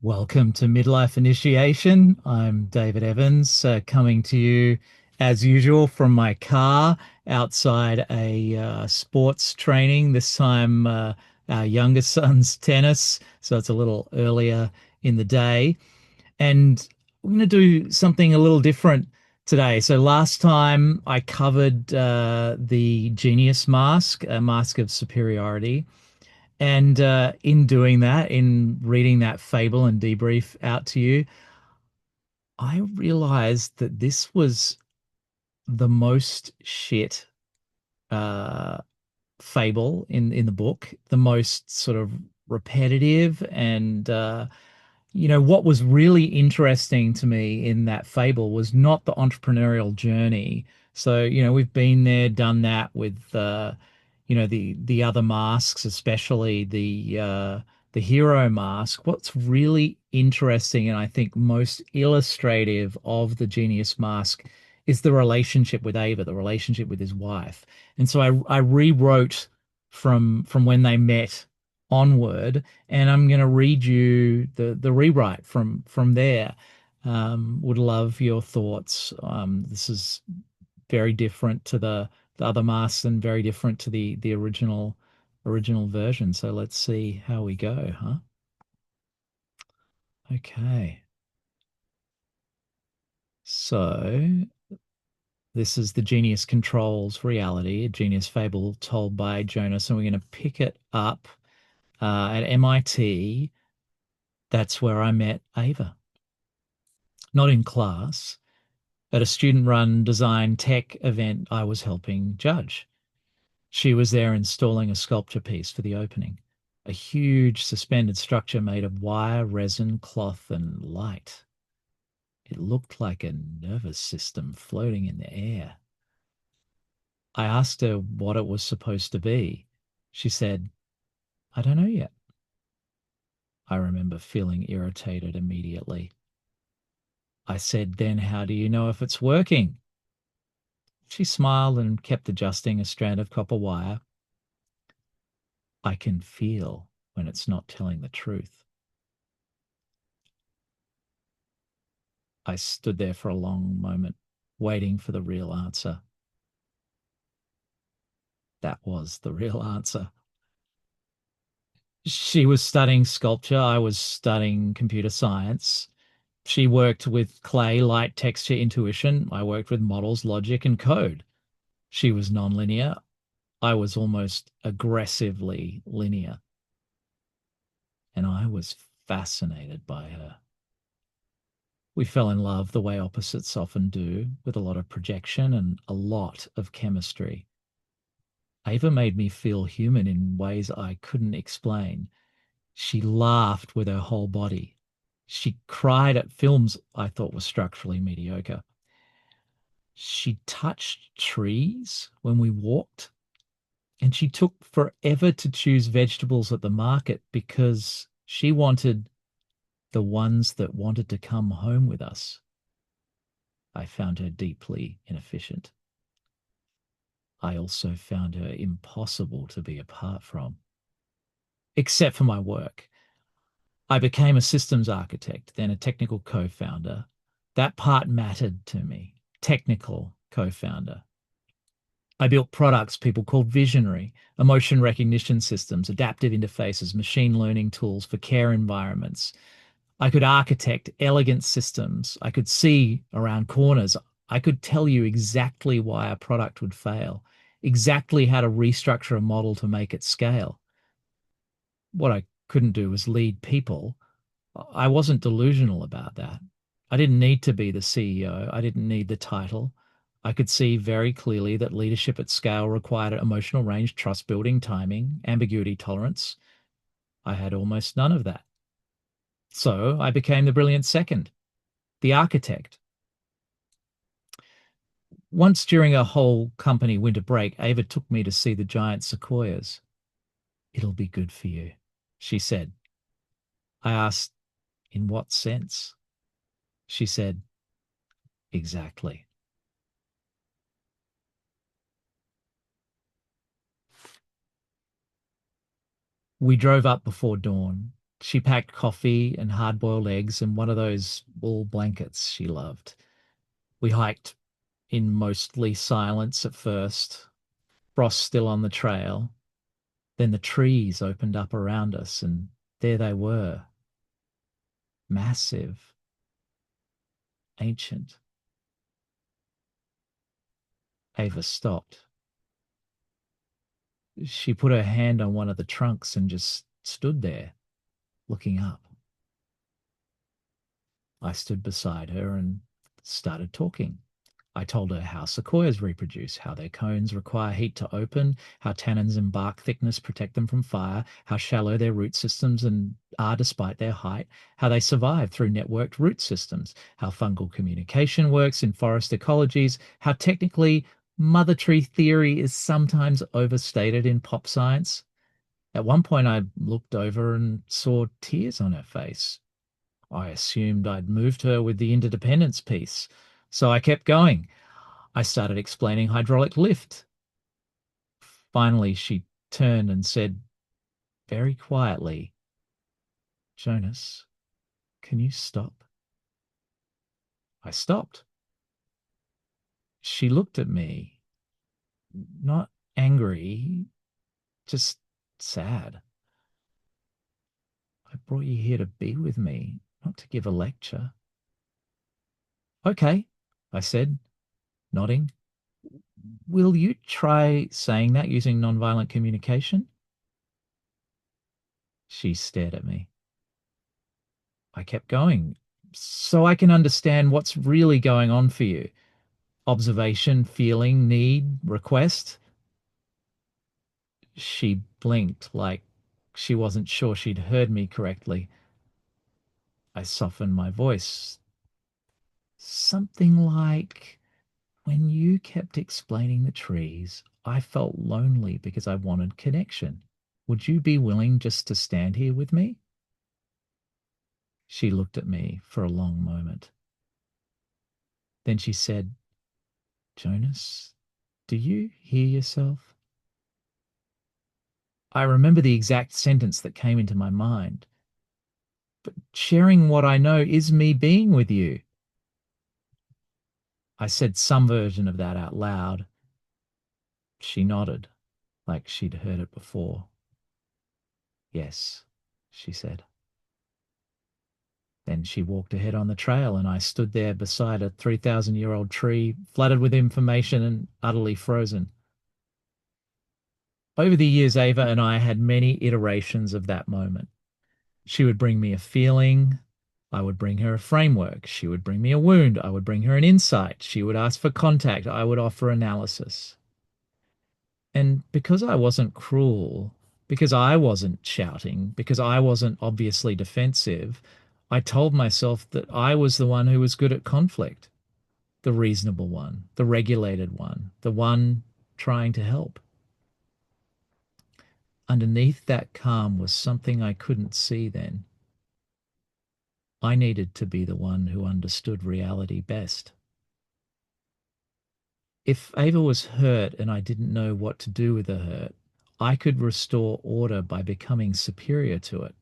Welcome to Midlife Initiation. I'm David Evans, coming to you as usual from my car outside a sports training. This time, our youngest son's tennis, so it's a little earlier in the day. And we're going to do something a little different today. So last time I covered the Genius Mask, a mask of superiority. And in doing that, in reading that fable and debrief out to you, I realized that this was the most shit uh, fable in the book, the most sort of repetitive and what was really interesting to me in that fable was not the entrepreneurial journey. So, we've been there, done that with the other masks, especially the hero mask. What's really interesting and I think most illustrative of the genius mask is the relationship with Ava, the relationship with his wife. And so I rewrote from when they met onward, and I'm going to read you the rewrite from there. Would love your thoughts. This is very different to the other masks and very different to the original version. So let's see how we go, huh? Okay. So this is the Genius Controls reality, a genius fable told by Jonas, and we're going to pick it up at MIT. That's where I met Ava. Not in class, at a student-run design tech event I was helping judge. She was there installing a sculpture piece for the opening, a huge suspended structure made of wire, resin, cloth, and light. It looked like a nervous system floating in the air. I asked her what it was supposed to be. She said, "I don't know yet." I remember feeling irritated immediately. I said, "Then how do you know if it's working?" She smiled and kept adjusting a strand of copper wire. "I can feel when it's not telling the truth." I stood there for a long moment, waiting for the real answer. That was the real answer. She was studying sculpture. I was studying computer science. She worked with clay, light, texture, intuition. I worked with models, logic, and code. She was nonlinear. I was almost aggressively linear. And I was fascinated by her. We fell in love the way opposites often do, with a lot of projection and a lot of chemistry. Ava made me feel human in ways I couldn't explain. She laughed with her whole body. She cried at films I thought were structurally mediocre. She touched trees when we walked, and she took forever to choose vegetables at the market because she wanted the ones that wanted to come home with us. I found her deeply inefficient. I also found her impossible to be apart from, except for my work. I became a systems architect, then a technical co-founder. That part mattered to me. Technical co-founder. I built products people called visionary, emotion recognition systems, adaptive interfaces, machine learning tools for care environments. I could architect elegant systems. I could see around corners. I could tell you exactly why a product would fail, exactly how to restructure a model to make it scale. What I couldn't do was lead people. I wasn't delusional about that. I didn't need to be the CEO. I didn't need the title. I could see very clearly that leadership at scale required emotional range, trust building, timing, ambiguity tolerance. I had almost none of that. So I became the brilliant second, the architect. Once during a whole company winter break, Ava took me to see the giant sequoias. "It'll be good for you," she said. I asked, "In what sense?" She said, "Exactly." We drove up before dawn. She packed coffee and hard-boiled eggs and one of those wool blankets she loved. We hiked in mostly silence at first, frost still on the trail. Then the trees opened up around us, and there they were, massive, ancient. Ava stopped. She put her hand on one of the trunks and just stood there, looking up. I stood beside her and started talking. I told her how sequoias reproduce, how their cones require heat to open, how tannins and bark thickness protect them from fire, how shallow their root systems and are despite their height, how they survive through networked root systems, how fungal communication works in forest ecologies, how technically mother tree theory is sometimes overstated in pop science. At one point, I looked over and saw tears on her face. I assumed I'd moved her with the interdependence piece. So I kept going. I started explaining hydraulic lift. Finally, she turned and said very quietly, Jonas, can you stop? I stopped. She looked at me, not angry, just sad. I brought you here to be with me, not to give a lecture. Okay, I said, nodding. Will you try saying that using nonviolent communication? She stared at me. I kept going. So I can understand what's really going on for you. Observation, feeling, need, request. She blinked like she wasn't sure she'd heard me correctly. I softened my voice. Something like, when you kept explaining the trees, I felt lonely because I wanted connection. Would you be willing just to stand here with me? She looked at me for a long moment. Then she said, Jonas, do you hear yourself? I remember the exact sentence that came into my mind. But sharing what I know is me being with you. I said some version of that out loud. She nodded, like she'd heard it before. Yes, she said. Then she walked ahead on the trail, and I stood there beside a 3,000-year-old tree, flooded with information and utterly frozen. Over the years, Ava and I had many iterations of that moment. She would bring me a feeling. I would bring her a framework. She would bring me a wound. I would bring her an insight. She would ask for contact. I would offer analysis. And because I wasn't cruel, because I wasn't shouting, because I wasn't obviously defensive, I told myself that I was the one who was good at conflict, the reasonable one, the regulated one, the one trying to help. Underneath that calm was something I couldn't see then. I needed to be the one who understood reality best. If Ava was hurt and I didn't know what to do with the hurt, I could restore order by becoming superior to it,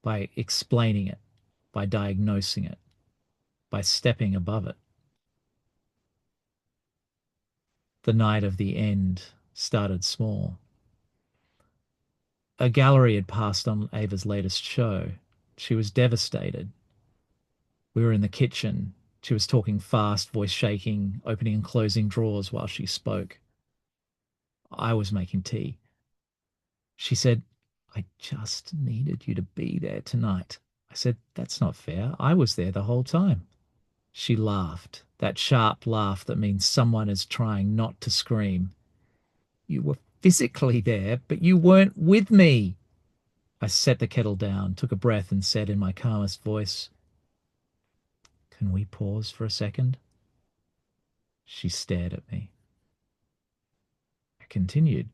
by explaining it, by diagnosing it, by stepping above it. The night of the end started small. A gallery had passed on Ava's latest show. She was devastated. We were in the kitchen. She was talking fast, voice shaking, opening and closing drawers while she spoke. I was making tea. She said, I just needed you to be there tonight. I said, that's not fair. I was there the whole time. She laughed, that sharp laugh that means someone is trying not to scream. You were physically there, but you weren't with me. I set the kettle down, took a breath, and said in my calmest voice, can we pause for a second? She stared at me. I continued.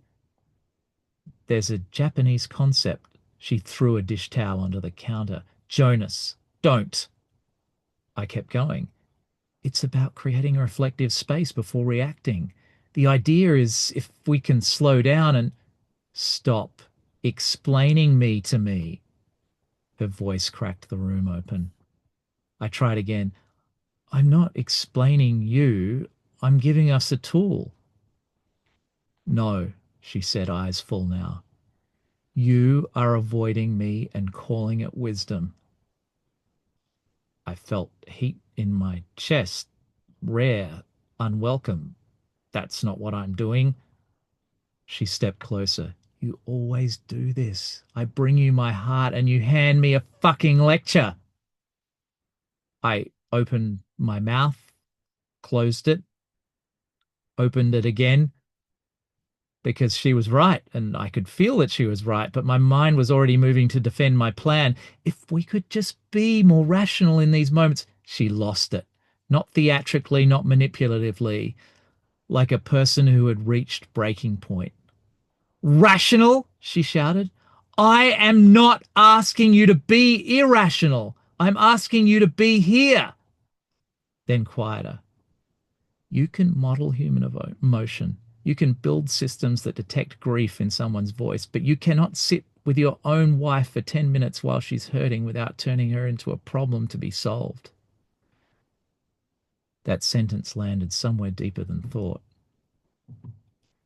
There's a Japanese concept. She threw a dish towel onto the counter. Jonas, don't. I kept going. It's about creating a reflective space before reacting. The idea is if we can slow down and stop explaining me to me. Her voice cracked the room open. I tried again. I'm not explaining you. I'm giving us a tool. No, she said, eyes full now. You are avoiding me and calling it wisdom. I felt heat in my chest, rare, unwelcome. That's not what I'm doing. She stepped closer. You always do this. I bring you my heart and you hand me a fucking lecture. I opened my mouth, closed it, opened it again because she was right and I could feel that she was right, but my mind was already moving to defend my plan. If we could just be more rational in these moments, she lost it. Not theatrically, not manipulatively, like a person who had reached breaking point. Rational, she shouted. I am not asking you to be irrational. I'm asking you to be here. Then quieter. You can model human emotion. You can build systems that detect grief in someone's voice, but you cannot sit with your own wife for 10 minutes while she's hurting without turning her into a problem to be solved. That sentence landed somewhere deeper than thought.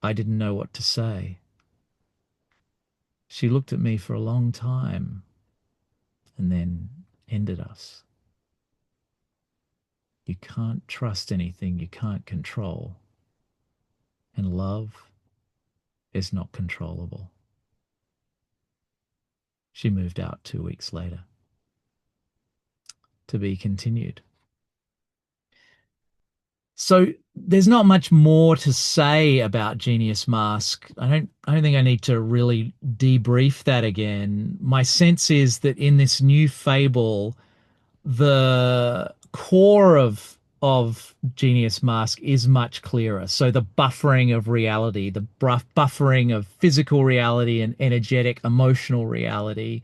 I didn't know what to say. She looked at me for a long time and then ended us. You can't trust anything you can't control, and love is not controllable. She moved out 2 weeks later. To be continued. So there's not much more to say about Genius Mask. I don't think I need to really debrief that again. My sense is that in this new fable, the core of Genius Mask is much clearer. So the buffering of reality, the buffering of physical reality and energetic emotional reality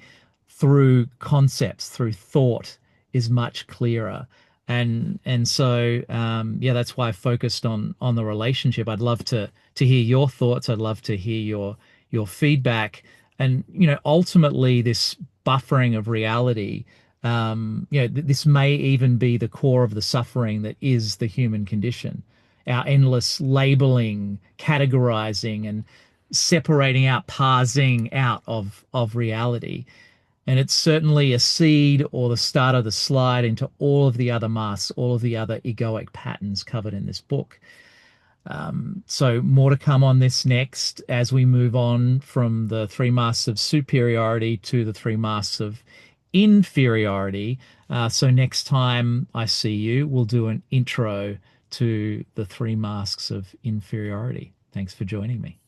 through concepts, through thought is much clearer. And so yeah, that's why I focused on the relationship. I'd love to hear your thoughts. I'd love to hear your feedback. And ultimately this buffering of reality, this may even be the core of the suffering that is the human condition. Our endless labeling, categorizing, and separating out, parsing out of reality. And it's certainly a seed or the start of the slide into all of the other masks, all of the other egoic patterns covered in this book. So more to come on this next as we move on from the three masks of superiority to the three masks of inferiority. So next time I see you, we'll do an intro to the three masks of inferiority. Thanks for joining me.